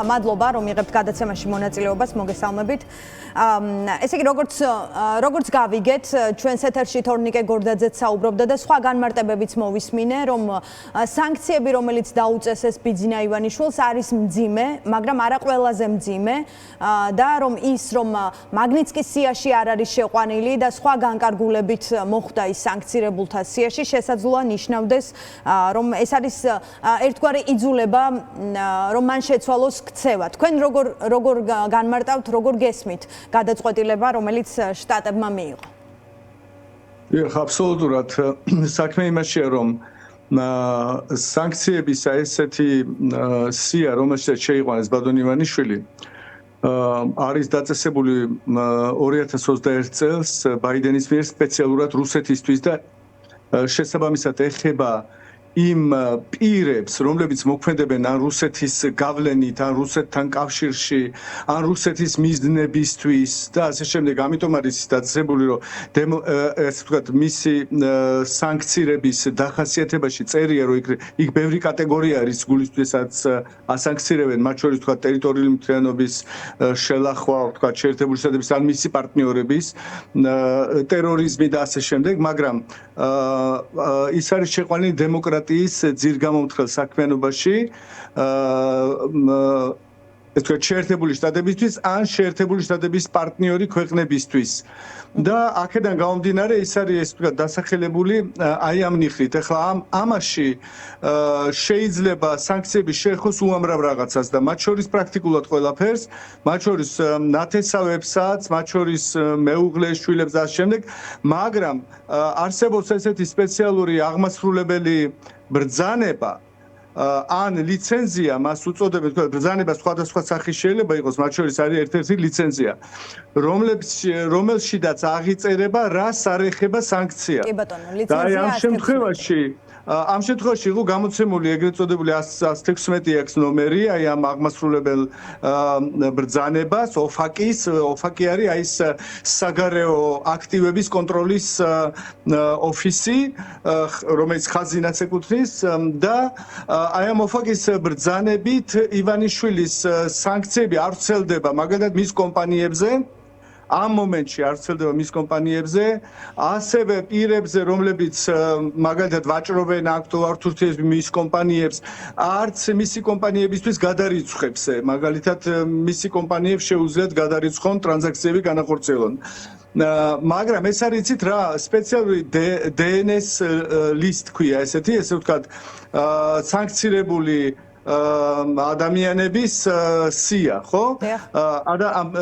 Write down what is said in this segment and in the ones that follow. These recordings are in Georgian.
მადლობა რომ იღებთ გადაცემაში მონაწილეობას, მოგესალმებით. ესე იგი როგორც გავიგეთ, ჩვენს ეთერში თორნიკე გორდაძეც საუბრობდა და სხვა განმარტებებიც მოვისმინე, რომ სანქციები, რომელიც დაუწეს ეს ბიძინა ივანიშვილს, არის მძიმე, მაგრამ არა ყველაზე მძიმე და რომ ის რომ მაგნიცკის სიაში არ არის შეყვანილი და სხვა განკარგულებით მოხვდა ის სანქცირებულთა სიაში, შესაძლოა ნიშნავდეს, რომ ეს არის ერთგვარი იძულება, რომ მან შეცვალოს ქცევა. თქვენ როგორ განმარტავთ, როგორ გესმით გადაწყვეტილება, რომელიც შტატებმა მიიღო? აბსოლუტურად საქმე იმაშია, რომ სანქციების ესეთი სია, რომელშიც შეიყვანეს ბატონ ივანიშვილი, არის დაწესებული 2021 წელს ბაიდენის მიერ სპეციალურად რუსეთისთვის და შესაბამისად ეხება იმ პირებს, რომლებიც მოქმედებენ ან რუსეთის გავლენით, ან რუსეთთან კავშირში, ან რუსეთის მიზნებისთვის და ასე შემდეგ. ამიტომ არის დაწესებული, რომ ესე ვთქვათ, მისი სანქცირების დახასიათებაში წერია, რომ იქ ბევრი კატეგორია არის გულისთვისაც ასანქცირებენ, მათ შორის ვთქვათ, ტერიტორიული მთლიანობის შელახვა, ვთქვათ, შეერთებული შტატების ან მისი პარტნიორების, ტერორიზმი და ასე შემდეგ, მაგრამ ის არის შეყვანილი დემოკრატიის ძირგამომთხელ საქმიანობაში, ეს თქვა შეერთებული შტატებისთვის ან შეერთებული შტატების პარტნიორი ქვეყნებისთვის. და აქედან გამომდინარე ის არის ეს თქვა დასახელებული აი ამ ნიხრით. ახლა ამაში შეიძლება სანქციები შეეხოს უამრავ რაღაცას და მათ შორის პრაქტიკულად ყველაფერს, მათ შორის ნათესავებსაც, მათ შორის მეუღლეს, შვილებს და ამ შემდეგ, მაგრამ არსებობს ესეთი სპეციალური აღმასრულებელი ბრძანება ან ლიცენზია, მას უწოდებენ, თქვა ბრძანება სხვადასხვა სახის შეიძლება იყოს, მათ შორის არის ერთ-ერთი ლიცენზია, რომელშიდაც აღიწერება, რას არ ეხება სანქცია. კი ბატონო, ლიცენზია ამ შემთხვევაში იყო გამოცემული ეგრეთ წოდებული 116 აქვს ნომერი, აი ამ აღმასრულებელ ბრძანებას, ოფაკი არის აი ეს საგარეო აქტივების კონტროლის ოფისი, რომელიც ხაზინას ეკუთვნის და აი ამ ოფაკის ბრძანებით ივანიშვილის სანქციები არ ვრცელდება, მაგალითად მის კომპანიებზე, ამ მომენტში არ ვრცელდება მის კომპანიებზე, ასევე პირებზე, რომლებიც მაგალითად ვაჭრობენ აქტუალურთურთის მის კომპანიებს, არც მისი კომპანიებისთვის გადარიცხვებს, მაგალითად მისი კომპანიებს შეუძლიათ გადარიცხონ ტრანზაქციები განახორციელონ. მაგრამ ეს არის იცით რა, სპეციალური DNS list ქვია ესეთი, ესე ვთქვათ, სანქცირებული ადამიანების სია, ხო?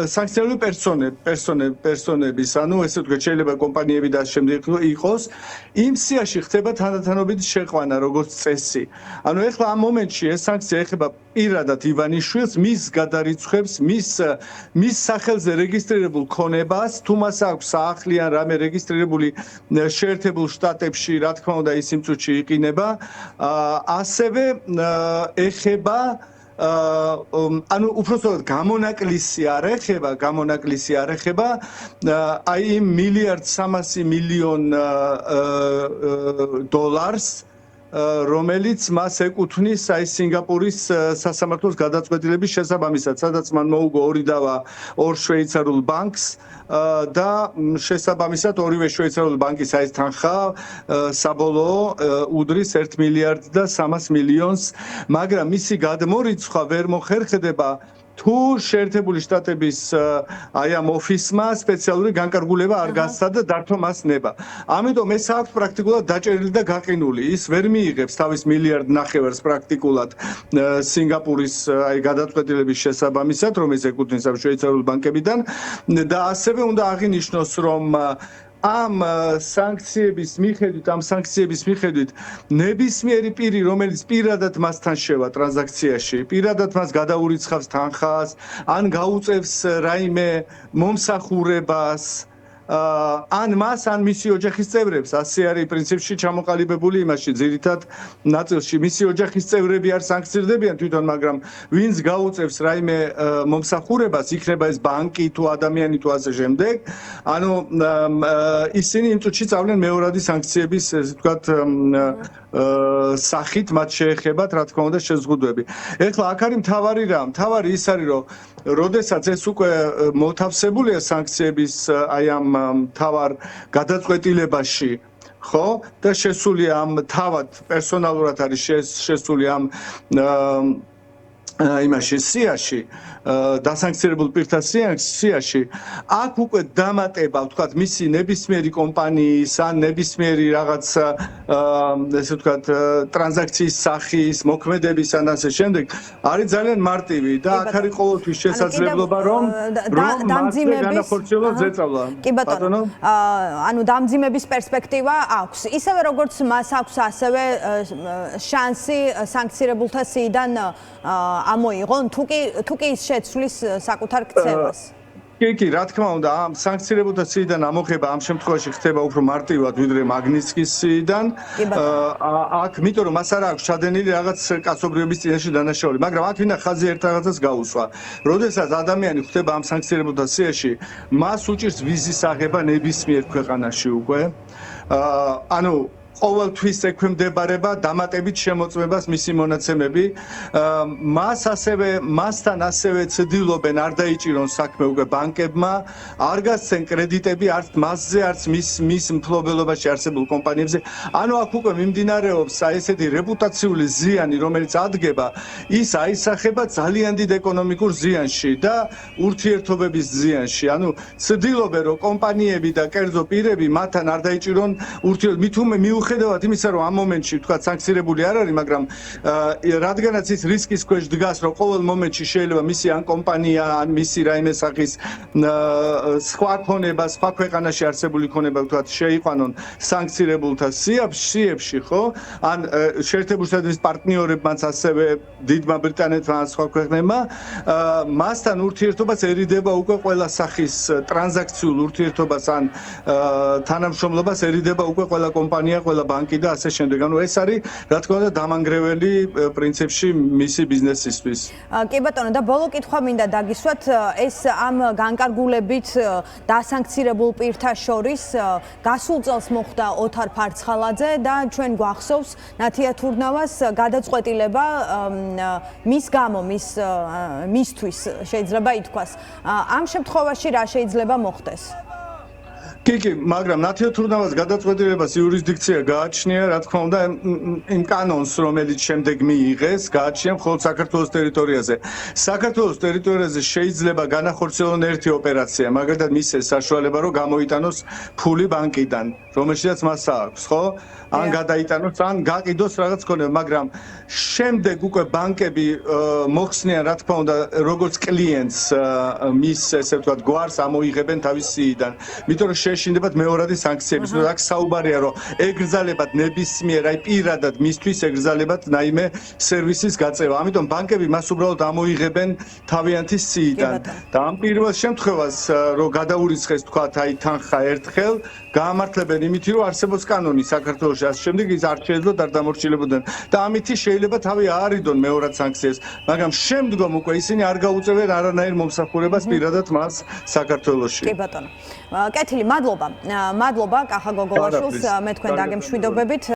სანქცირებული პერსონების, ანუ ესე ვთქვათ, შეიძლება კომპანიები და შემდეგ იყოს, იმ სიაში ხდება თანდათანობით შეყვანა, როგორც წესი. ანუ ეხლა ამ მომენტში ეს სანქცია ეხება პირადად ივანიშვილს, მის გადარიცხვებს, მის სახელზე რეგისტრირებულ ქონებას, თუ მას აქვს საახლი ან რამე რეგისტრირებული შეერთებულ შტატებში, რა თქმა უნდა, ის იმ წუთში იყინება, ასევე ეხება ანუ უпростоოდ გამონაკლისი არ ეხება აი იმ მილიარდ 300 მილიონ დოლარს, რომელიც მას ეკუთვნის აი სინგაპურის სასამართლოს გადაწყვეტილების შესაბამისად, სადაც მან მოუგო ორი დავა ორ შვეიცარიულ ბანკს და შესაბამისად ორივე შვეიცარიული ბანკის აი ეს თანხა საბოლოო უდრის 1 მილიარდ და 300 მილიონს, მაგრამ მისი გადმორიცხვა ვერ მოხერხდება თუ შეერთებული შტატების აი ამ ოფისმა სპეციალური განკარგულება არ გასცა და დართვა მას ნება. ამიტომ ეს აქვს პრაქტიკულად დაჭერილი და გაყინული. ის ვერ მიიღებს თავის მილიარდ ნახევარს პრაქტიკულად სინგაპურის აი გადაწყვეტილების შესაბამისად, რომელიც ეკუთვნის ამ შვეიცარიულ ბანკებიდან და ასევე უნდა აღინიშნოს, რომ ამ სანქციების მიხედვით ნებისმიერი პირი, რომელიც პირადად მასთან შევა ტრანზაქციაში, პირადად მას გადაურიცხავს თანხას, ან გაუწევს რაიმე მომსახურებას, ან მას ან მისი ოჯახის წევრებს, ასე არის პრინციპში ჩამოყალიბებული იმაში ძირითად ნაწილში მისი ოჯახის წევრები არ სანქცირდებიან თვითონ, მაგრამ ვინც გაუწევს რაიმე მომსახურებას, იქნება ეს ბანკი თუ ადამიანი თუ ასე შემდეგ, ანუ ისინი იმ წუთში წავლენ მეორადი სანქციების, ესე ვთქვათ, სახით მათ შეეხებათ, რა თქმა უნდა, შეზღუდვები. ეხლა აქ არის მთავარი რა? მთავარი ის არის, რომ როდესაც ეს უკვე მოთავსებულია სანქციების აი ამ მთავარ გადაწყვეტილებაში, ხო? და შესულია ამ თავად პერსონალურად არის შესული ამ იმაში სიაში დასანქცირებულ პირთა სიაში აქ უკვე დამატება ვთქვათ მისი ნებისმიერი კომპანიის ან ნებისმიერი რაღაც ესე ვთქვათ ტრანზაქციის სახის მოქმედების ან ასე შემდეგ არის ძალიან მარტივი და აქ არის ყოველთვის შესაძლებლობა რომ განახორციელოს ზეწავლა. კი ბატონო, ანუ დამძიმების პერსპექტივა აქვს. ისევე როგორც მას აქვს ასევე შანსი სანქცირებულთა სიიდან ამოიღონ თუ კი ის შეცვლის საკუთარ ქცევას. კი, რა თქმა უნდა, ამ სანქცირებულთა სიიდან ამოხება ამ შემთხვევაში ხდება უფრო მარტივად ვიდრე მაგნიცკის სიიდან. აქ, იმიტომ რომ მას არ აქვს ჩადენილი რაღაც კაცობრიობის წინაშე დანაშაული, მაგრამ აქ ვინა ხაზი ერთ რაღაცას გაუსვა. როდესაც ადამიანი ხდება ამ სანქცირებულთა სიაში, მას უჭირს ვიზის აღება ნებისმიერ ქვეყანაში უკვე. ანუ ყოველთვის ექვემდებარება დამატებით შემოწმებას მისი მონაცემები. მასთან ასევე ცდილობენ არ დაიჭირონ საქმე უკვე ბანკებმა, არ გასცენ კრედიტები არც მასზე, არც მის მფლობელობაში არსებულ კომპანიებზე. ანუ აქ უკვე მიმდინარეობს ესეთი რეპუტაციული ზიანი, რომელიც ადგება, ის აისახება ძალიან დიდ ეკონომიკურ ზიანში და ურთიერთობების ზიანში. ანუ ცდილობენ რომ კომპანიები და კერძო პირები მათთან არ დაიჭირონ ურთიერთობები. მიუხედავად იმისა, რომ ამ მომენტში ვთქვათ სანქცირებული არ არის, მაგრამ რადგანაც ის რისკის ქვეშ დგას, რომ ყოველ მომენტში შეიძლება მისი ან კომპანია, ან მისი რაიმე სახის სხვა ქონება, სხვა ქვეყანაში არსებული ქონება ვთქვათ შეიყვანონ სანქცირებულთა სიებში, ხო? ან შეერთებული შტატების პარტნიორებმაც ასევე დიდმა ბრიტანეთმა ან სხვა ქვეყნებმა, მასთან ურთიერთობას ერიდება უკვე ყველა სახის ტრანზაქციულ ურთიერთობას ან თანამშრომლობას ერიდება უკვე ყველა კომპანია, ყველა ბანკი და ასე შემდეგ. ანუ ეს არის, რა თქმა უნდა, დამანგრეველი პრინციპში მისი ბიზნესისთვის. კი ბატონო, და ბოლო კითხვა მინდა დაგისვათ, ეს ამ განკარგულებით დასანქცირებულ პირთა შორის გასულ წელს მოხდა ოთარ ფარცხალაძე და ჩვენ გვახსოვს ნათია თურნავას გადაწყვეტილება მის გამო, მისთვის შეიძლება ითქვას. ამ შემთხვევაში რა შეიძლება მოხდეს? კი, მაგრამ ნათია თურნავას გადაწყვეტილებას იურისდიქცია გააჩნია, რა თქმა უნდა, იმ კანონს, რომელიც შემდეგ მიიღეს, გააჩნია მხოლოდ საქართველოს ტერიტორიაზე. საქართველოს ტერიტორიაზე შეიძლება განახორციელონ ერთი ოპერაცია, მაგალითად მისცეს საშუალება, რომ გამოიტანოს ფული ბანკიდან, რომელშიც მას აქვს, ხო? ან გადაიტანოს, ან გაყიდოს რაღაც ქონება, მაგრამ შემდეგ უკვე ბანკები მოხსნიან, რა თქმა უნდა, როგორც კლიენტს მის, ესე ვთქვათ, გვარს ამოიღებენ თავის სიიდან. იმიტომ რომ შეშინდებათ მეორადი სანქციების. აქ საუბარია, რომ ეგრძალებათ ნებისმიერ, აი პირადად მისთვის ეგრძალებათ რაიმე სერვისის გაწევა. ამიტომ ბანკები მას უბრალოდ ამოიღებენ თავიანთი სიიდან. და ამ პირველ შემთხვევას, რომ გადაურიცხეს, თქვათ, აი თანხა ერთხელ, გაამართლებენ იმითი, რომ არსებობს კანონი საქართველოში, ასე შემდეგ ის არ შეეძლოთ არ დამორჩილებოდნენ. და ამითი შეიძლება თავი აარიდონ მეორად სანქციას, მაგრამ შემდგომ უკვე ისინი არ გაუწევენ არანაირ მომსახურებას პირადად მას საქართველოში. კი ბატონო. კეთილი, მადლობა. მადლობა კახა გოგოლაშვილს, მე თქვენ დაგემშვიდობებით.